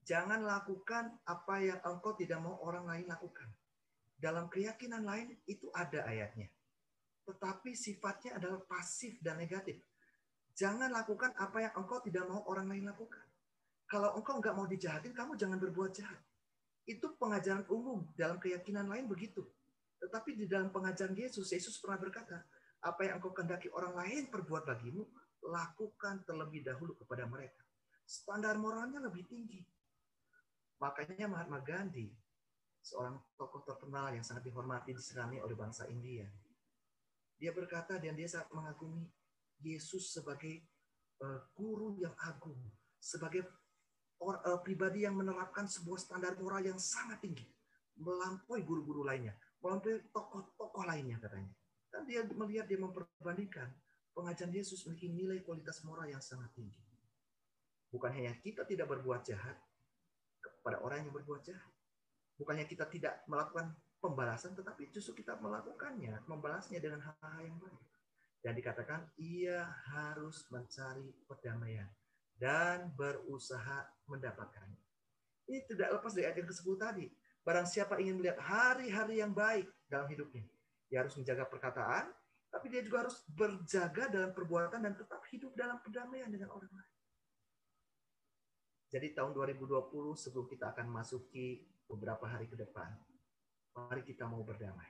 Jangan lakukan apa yang engkau tidak mau orang lain lakukan. Dalam keyakinan lain itu ada ayatnya. Tetapi sifatnya adalah pasif dan negatif. Jangan lakukan apa yang engkau tidak mau orang lain lakukan. Kalau engkau nggak mau dijahatin, kamu jangan berbuat jahat. Itu pengajaran umum. Dalam keyakinan lain begitu. Tetapi di dalam pengajaran Yesus, Yesus pernah berkata, apa yang engkau kehendaki orang lain perbuat bagimu, lakukan terlebih dahulu kepada mereka. Standar moralnya lebih tinggi. Makanya Mahatma Gandhi, seorang tokoh terkenal yang sangat dihormati, disegani oleh bangsa India. Dia berkata dan dia sangat mengagumi Yesus sebagai guru yang agung, sebagai pribadi yang menerapkan sebuah standar moral yang sangat tinggi, melampaui guru-guru lainnya, melampaui tokoh-tokoh lainnya katanya. Dan dia melihat, dia memperbandingkan pengajaran Yesus memiliki nilai kualitas moral yang sangat tinggi. Bukan hanya kita tidak berbuat jahat kepada orang yang berbuat jahat, bukannya kita tidak melakukan pembalasan, tetapi justru kita melakukannya, membalasnya dengan hal-hal yang baik. Dan dikatakan ia harus mencari perdamaian dan berusaha mendapatkannya. Ini tidak lepas dari ayat yang ke-10 tadi. Barang siapa ingin melihat hari-hari yang baik dalam hidupnya, dia harus menjaga perkataan, tapi dia juga harus berjaga dalam perbuatan dan tetap hidup dalam perdamaian dengan orang lain. Jadi tahun 2020 sebelum kita akan masuki beberapa hari ke depan, mari kita mau berdamai.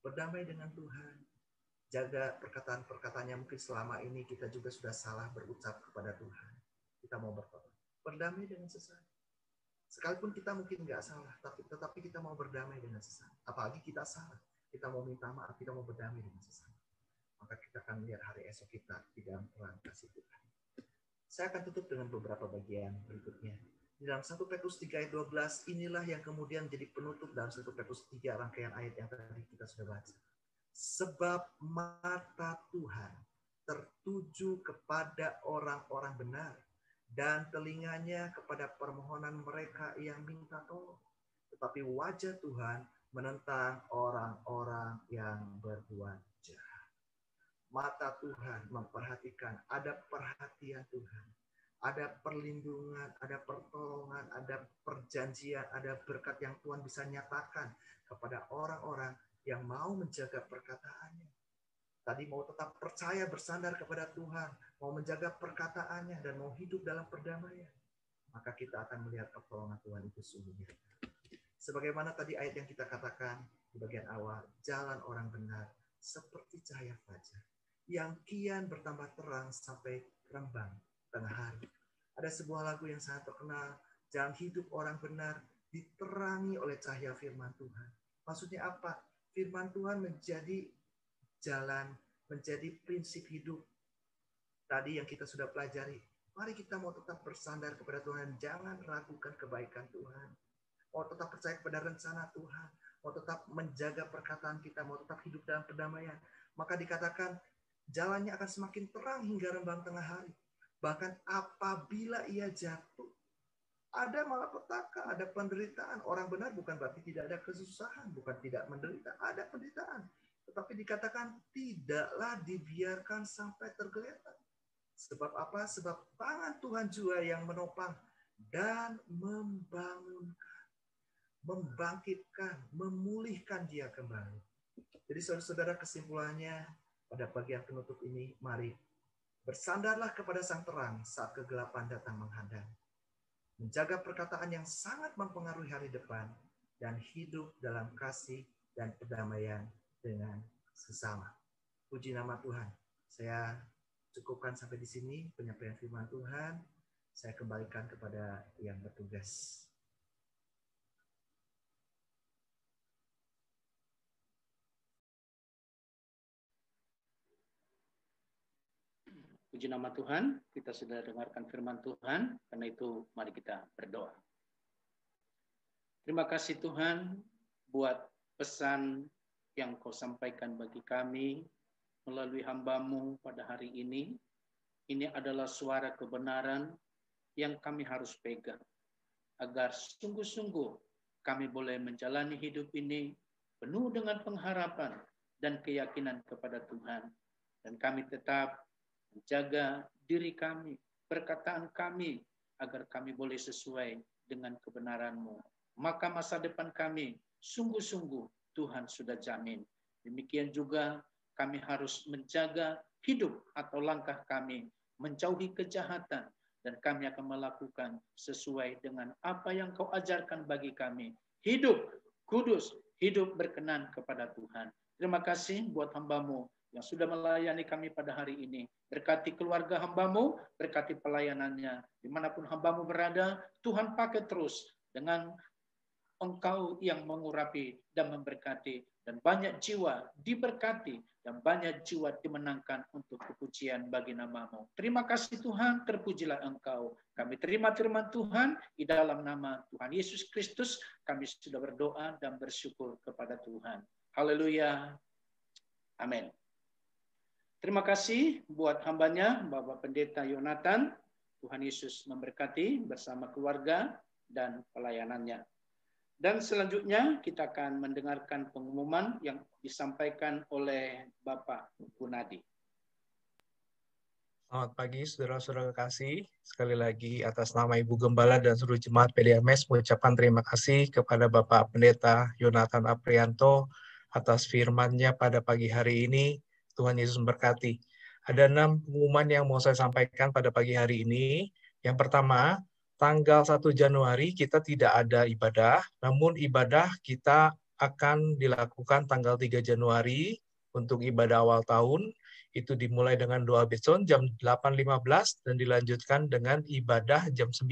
Berdamai dengan Tuhan. Jaga perkataan-perkataan yang mungkin selama ini kita juga sudah salah berucap kepada Tuhan. Kita mau bertobat. Berdamai dengan sesama. Sekalipun kita mungkin nggak salah, tetapi kita mau berdamai dengan sesama. Apalagi kita salah. Kita mau minta maaf, kita mau berdamai dengan sesama. Maka kita akan melihat hari esok kita di dalam terang kasih Tuhan. Saya akan tutup dengan beberapa bagian berikutnya. Di dalam 1 Petrus 3 ayat 12, inilah yang kemudian jadi penutup dalam 1 Petrus 3 rangkaian ayat yang tadi kita sudah baca. Sebab mata Tuhan tertuju kepada orang-orang benar dan telinganya kepada permohonan mereka yang minta tolong. Tetapi wajah Tuhan menentang orang-orang yang berbuat jahat. Mata Tuhan memperhatikan, ada perhatian Tuhan. Ada perlindungan, ada pertolongan, ada perjanjian, ada berkat yang Tuhan bisa nyatakan kepada orang-orang yang mau menjaga perkataannya. Tadi mau tetap percaya bersandar kepada Tuhan, mau menjaga perkataannya, dan mau hidup dalam perdamaian. Maka kita akan melihat pertolongan Tuhan itu sungguh nyata. Sebagaimana tadi ayat yang kita katakan di bagian awal, jalan orang benar seperti cahaya fajar yang kian bertambah terang sampai rembang tengah hari. Ada sebuah lagu yang sangat terkenal, jalan hidup orang benar diterangi oleh cahaya firman Tuhan. Maksudnya apa? Firman Tuhan menjadi jalan, menjadi prinsip hidup. Tadi yang kita sudah pelajari, mari kita mau tetap bersandar kepada Tuhan, jangan ragukan kebaikan Tuhan. Mau tetap percaya kepada rencana Tuhan, mau tetap menjaga perkataan kita, mau tetap hidup dalam perdamaian. Maka dikatakan jalannya akan semakin terang hingga rembang tengah hari. Bahkan apabila ia jatuh, ada malapetaka, ada penderitaan. Orang benar bukan berarti tidak ada kesusahan, bukan tidak menderita, ada penderitaan. Tetapi dikatakan tidaklah dibiarkan sampai tergeletak. Sebab apa? Sebab tangan Tuhan juga yang menopang dan membangunkan, membangkitkan, memulihkan dia kembali. Jadi saudara-saudara, kesimpulannya pada bagian penutup ini, mari bersandarlah kepada sang terang saat kegelapan datang menghadang. Menjaga perkataan yang sangat mempengaruhi hari depan dan hidup dalam kasih dan perdamaian dengan sesama. Puji nama Tuhan. Saya cukupkan sampai di sini penyampaian firman Tuhan. Saya kembalikan kepada yang bertugas. Puji nama Tuhan, kita sudah dengarkan firman Tuhan, karena itu mari kita berdoa. Terima kasih Tuhan buat pesan yang Kau sampaikan bagi kami melalui hamba-Mu pada hari ini. Ini adalah suara kebenaran yang kami harus pegang, agar sungguh-sungguh kami boleh menjalani hidup ini penuh dengan pengharapan dan keyakinan kepada Tuhan. Dan kami tetap menjaga diri kami, perkataan kami, agar kami boleh sesuai dengan kebenaran-Mu. Maka masa depan kami sungguh-sungguh Tuhan sudah jamin. Demikian juga kami harus menjaga hidup atau langkah kami, menjauhi kejahatan, dan kami akan melakukan sesuai dengan apa yang Kau ajarkan bagi kami. Hidup kudus, hidup berkenan kepada Tuhan. Terima kasih buat hamba-Mu yang sudah melayani kami pada hari ini. Berkati keluarga hamba-Mu, berkati pelayanannya. Dimanapun hamba-Mu berada, Tuhan pakai terus dengan Engkau yang mengurapi dan memberkati. Dan banyak jiwa diberkati dan banyak jiwa dimenangkan untuk kepujian bagi nama-Mu. Terima kasih Tuhan, terpujilah Engkau. Kami terima firman Tuhan di dalam nama Tuhan Yesus Kristus. Kami sudah berdoa dan bersyukur kepada Tuhan. Haleluya. Amin. Terima kasih buat hambanya, Bapak Pendeta Yonatan. Tuhan Yesus memberkati bersama keluarga dan pelayanannya. Dan selanjutnya kita akan mendengarkan pengumuman yang disampaikan oleh Bapak Gunadi. Selamat pagi saudara-saudara kekasih. Sekali lagi atas nama Ibu Gembala dan seluruh jemaat PDMS mengucapkan terima kasih kepada Bapak Pendeta Yonatan Aprianto atas firman-Nya pada pagi hari ini. Tuhan Yesus memberkati. Ada 6 pengumuman yang mau saya sampaikan pada pagi hari ini. Yang pertama, tanggal 1 Januari kita tidak ada ibadah, namun ibadah kita akan dilakukan tanggal 3 Januari untuk ibadah awal tahun. Itu dimulai dengan doa beson jam 8.15 dan dilanjutkan dengan ibadah jam 9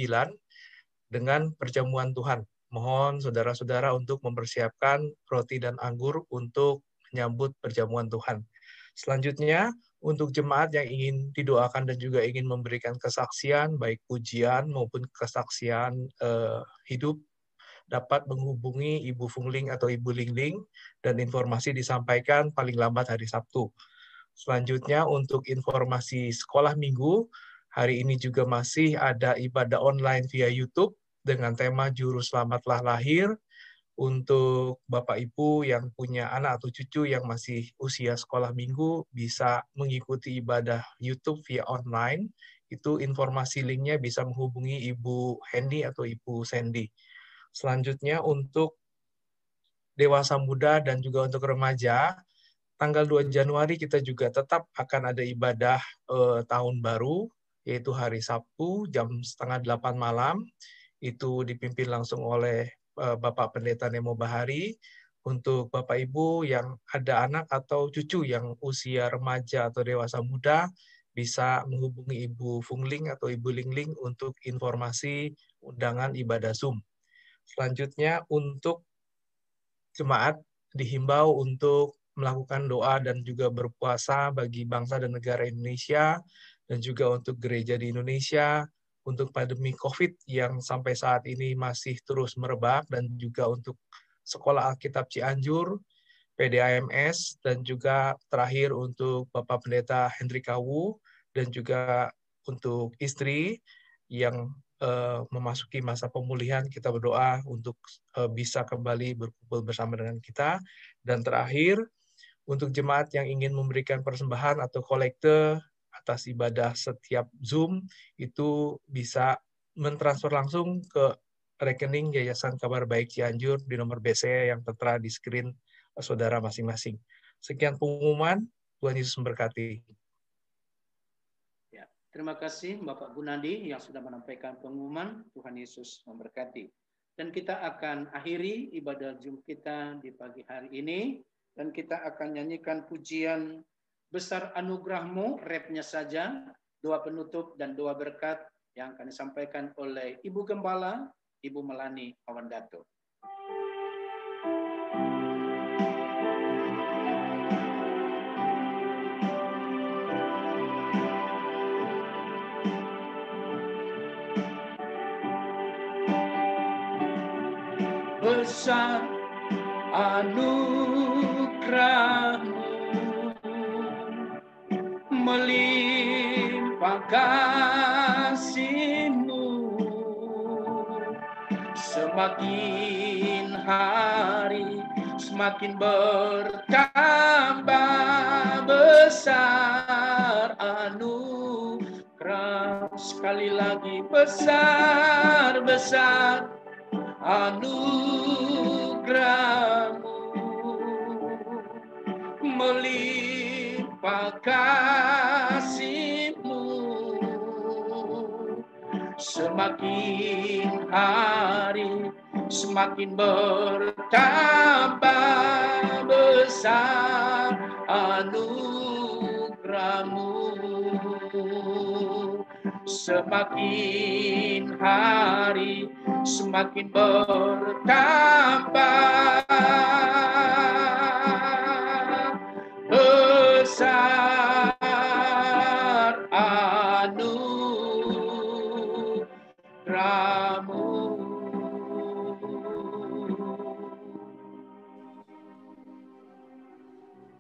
dengan perjamuan Tuhan. Mohon saudara-saudara untuk mempersiapkan roti dan anggur untuk menyambut perjamuan Tuhan. Selanjutnya, untuk jemaat yang ingin didoakan dan juga ingin memberikan kesaksian, baik pujian maupun kesaksian hidup, dapat menghubungi Ibu Fungling atau Ibu Lingling, dan informasi disampaikan paling lambat hari Sabtu. Selanjutnya, untuk informasi sekolah minggu, hari ini juga masih ada ibadah online via YouTube dengan tema Juru Selamatlah Lahir. Untuk Bapak Ibu yang punya anak atau cucu yang masih usia sekolah minggu bisa mengikuti ibadah YouTube via online. Itu informasi linknya bisa menghubungi Ibu Hendy atau Ibu Sandy. Selanjutnya untuk dewasa muda dan juga untuk remaja, tanggal 2 Januari kita juga tetap akan ada ibadah tahun baru, yaitu hari Sabtu jam 7:30 malam. Itu dipimpin langsung oleh Bapak Pendeta Nemo Bahari, untuk Bapak Ibu yang ada anak atau cucu yang usia remaja atau dewasa muda, bisa menghubungi Ibu Fungling atau Ibu Lingling untuk informasi undangan ibadah Zoom. Selanjutnya, untuk jemaat dihimbau untuk melakukan doa dan juga berpuasa bagi bangsa dan negara Indonesia, dan juga untuk gereja di Indonesia, untuk pandemi COVID yang sampai saat ini masih terus merebak, dan juga untuk Sekolah Alkitab Cianjur, PDAMS, dan juga terakhir untuk Bapak Pendeta Hendri Kawu, dan juga untuk istri yang memasuki masa pemulihan. Kita berdoa untuk bisa kembali berkumpul bersama dengan kita. Dan terakhir, untuk jemaat yang ingin memberikan persembahan atau kolekte atas ibadah setiap Zoom, itu bisa mentransfer langsung ke rekening Yayasan Kabar Baik Cianjur di nomor BCA yang tertera di screen saudara masing-masing. Sekian pengumuman, Tuhan Yesus memberkati. Ya, terima kasih Bapak Gunadi yang sudah menyampaikan pengumuman. Tuhan Yesus memberkati. Dan kita akan akhiri ibadah Zoom kita di pagi hari ini, dan kita akan nyanyikan pujian Besar Anugerah-Mu, rapnya saja, doa penutup dan doa berkat yang akan disampaikan oleh Ibu Gembala, Ibu Melani Awandato. Besar anugerah-Mu, melimpah kasih-Mu, semakin hari semakin bertambah. Besar anugerah, sekali lagi besar anugerah-Mu, melimpah kasih-Mu, semakin hari semakin bertambah. Besar anugerah-Mu, semakin hari semakin bertambah. Besar anugerah-Mu.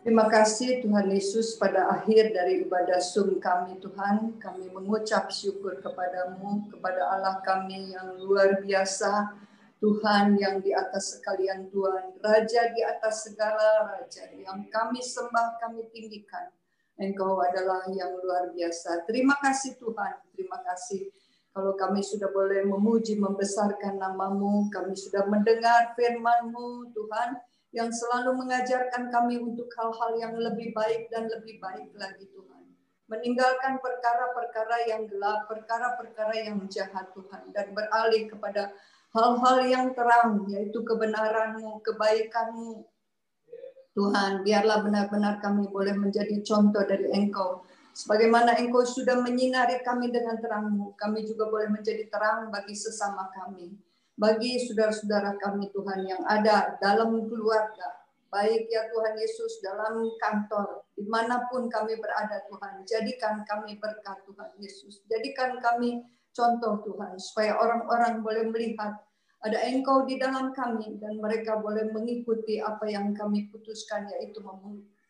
Terima kasih Tuhan Yesus, pada akhir dari ibadah Zoom kami Tuhan, kami mengucap syukur kepadamu, kepada Allah kami yang luar biasa, Tuhan yang di atas sekalian Tuhan, Raja di atas segala Raja, yang kami sembah, kami tinggikan. Engkau adalah yang luar biasa. Terima kasih Tuhan, terima kasih. Kalau kami sudah boleh memuji, membesarkan nama-Mu, kami sudah mendengar firman-Mu Tuhan, yang selalu mengajarkan kami untuk hal-hal yang lebih baik dan lebih baik lagi Tuhan. Meninggalkan perkara-perkara yang gelap, perkara-perkara yang jahat Tuhan, dan beralih kepada hal-hal yang terang, yaitu kebenaran-Mu, kebaikan-Mu. Tuhan, biarlah benar-benar kami boleh menjadi contoh dari Engkau. Sebagaimana Engkau sudah menyinari kami dengan terang-Mu, kami juga boleh menjadi terang bagi sesama kami. Bagi saudara-saudara kami Tuhan yang ada dalam keluarga, baik ya Tuhan Yesus dalam kantor, dimanapun kami berada Tuhan, jadikan kami berkat Tuhan Yesus, jadikan kami contoh Tuhan, supaya orang-orang boleh melihat ada Engkau di dalam kami, dan mereka boleh mengikuti apa yang kami putuskan, yaitu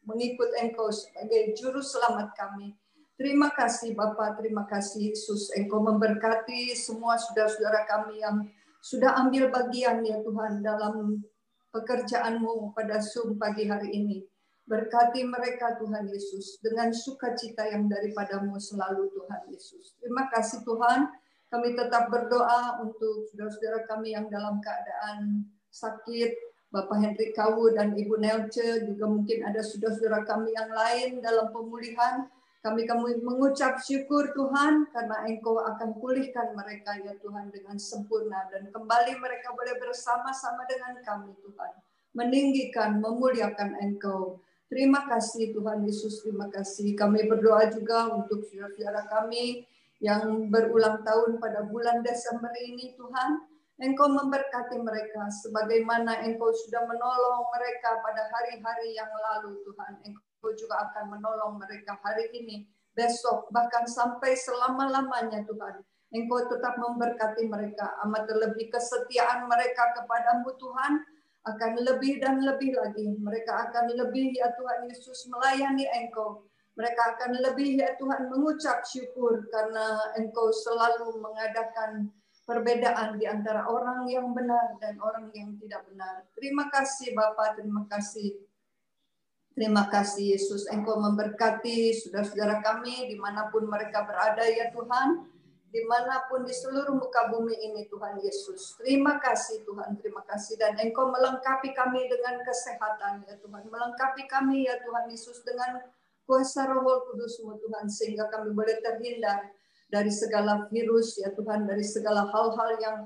mengikut Engkau sebagai juru selamat kami. Terima kasih Bapa, terima kasih Yesus, Engkau memberkati semua saudara-saudara kami yang sudah ambil bagian ya Tuhan dalam pekerjaan-Mu pada Zoom pagi hari ini. Berkati mereka Tuhan Yesus dengan sukacita yang daripada-Mu selalu Tuhan Yesus. Terima kasih Tuhan. Kami tetap berdoa untuk saudara-saudara kami yang dalam keadaan sakit. Bapak Hendri Kawu dan Ibu Nelce, juga mungkin ada saudara-saudara kami yang lain dalam pemulihan. Kami mengucap syukur Tuhan karena Engkau akan pulihkan mereka ya Tuhan dengan sempurna. Dan kembali mereka boleh bersama-sama dengan kami Tuhan. Meninggikan, memuliakan Engkau. Terima kasih Tuhan Yesus, terima kasih. Kami berdoa juga untuk saudara-saudara kami yang berulang tahun pada bulan Desember ini Tuhan. Engkau memberkati mereka sebagaimana Engkau sudah menolong mereka pada hari-hari yang lalu Tuhan. Engkau juga akan menolong mereka hari ini, besok, bahkan sampai selama-lamanya Tuhan. Engkau tetap memberkati mereka. Amat terlebih kesetiaan mereka kepadamu Tuhan akan lebih dan lebih lagi. Mereka akan lebih ya Tuhan Yesus melayani Engkau. Mereka akan lebih ya Tuhan mengucap syukur karena Engkau selalu mengadakan perbedaan di antara orang yang benar dan orang yang tidak benar. Terima kasih Bapa, terima kasih. Terima kasih Yesus, Engkau memberkati saudara-saudara kami dimanapun mereka berada ya Tuhan. Dimanapun di seluruh muka bumi ini Tuhan Yesus. Terima kasih Tuhan, terima kasih. Dan Engkau melengkapi kami dengan kesehatan ya Tuhan. Melengkapi kami ya Tuhan Yesus dengan kuasa Roh Kudus-Mu Tuhan. Sehingga kami boleh terhindar dari segala virus ya Tuhan, dari segala hal-hal yang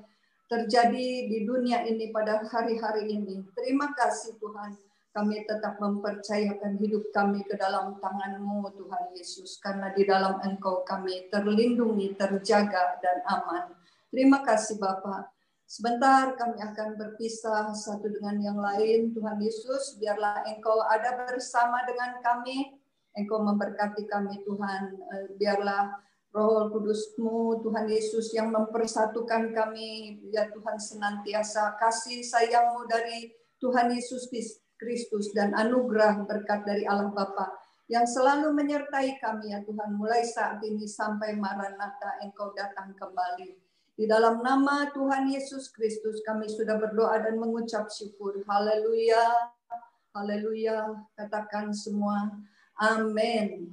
terjadi di dunia ini pada hari-hari ini. Terima kasih Tuhan, kami tetap mempercayakan hidup kami ke dalam tangan-Mu Tuhan Yesus, karena di dalam Engkau kami terlindungi, terjaga dan aman. Terima kasih Bapa. Sebentar kami akan berpisah satu dengan yang lain. Tuhan Yesus, biarlah Engkau ada bersama dengan kami. Engkau memberkati kami Tuhan. Biarlah Roh Kudus-Mu Tuhan Yesus yang mempersatukan kami ya Tuhan, senantiasa kasih sayang-Mu dari Tuhan Yesus Kristus dan anugerah berkat dari Allah Bapa yang selalu menyertai kami ya Tuhan, mulai saat ini sampai Maranatha Engkau datang kembali. Di dalam nama Tuhan Yesus Kristus kami sudah berdoa dan mengucap syukur. Haleluya, haleluya. Katakan semua amin.